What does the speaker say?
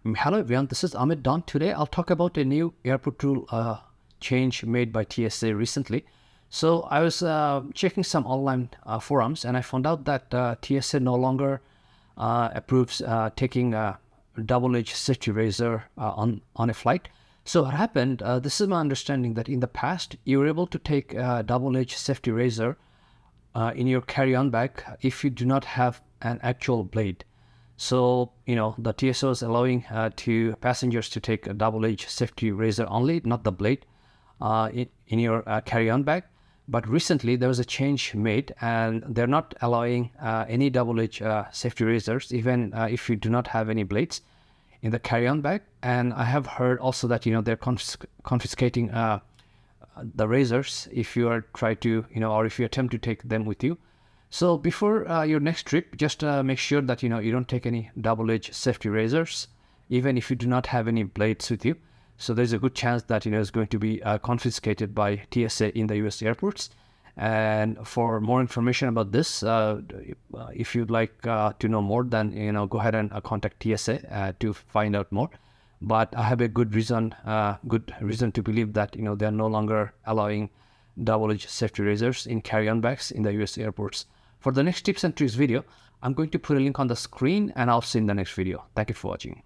Hello everyone, this is Ahmed Dawn. Today I'll talk about a new airport rule change made by TSA recently. So I was checking some online forums and I found out that TSA no longer approves taking a double-edged safety razor on a flight. So what happened, this is my understanding, that in the past you were able to take a double-edged safety razor in your carry-on bag if you do not have an actual blade. So, the TSA is allowing to passengers to take a double-edged safety razor only, not the blade, in your carry-on bag. But recently there was a change made and they're not allowing any double-edged safety razors, even if you do not have any blades in the carry-on bag. And I have heard also that, they're confiscating the razors if you are try to, or if you attempt to take them with you. So before your next trip, just make sure that you don't take any double-edged safety razors, even if you do not have any blades with you. So there's a good chance that it's going to be confiscated by TSA in the US airports. And for more information about this, if you'd like to know more, then go ahead and contact TSA to find out more. But I have a good reason to believe that they're no longer allowing double-edged safety razors in carry-on bags in the US airports. For the next tips and tricks video, I'm going to put a link on the screen and I'll see you in the next video. Thank you for watching.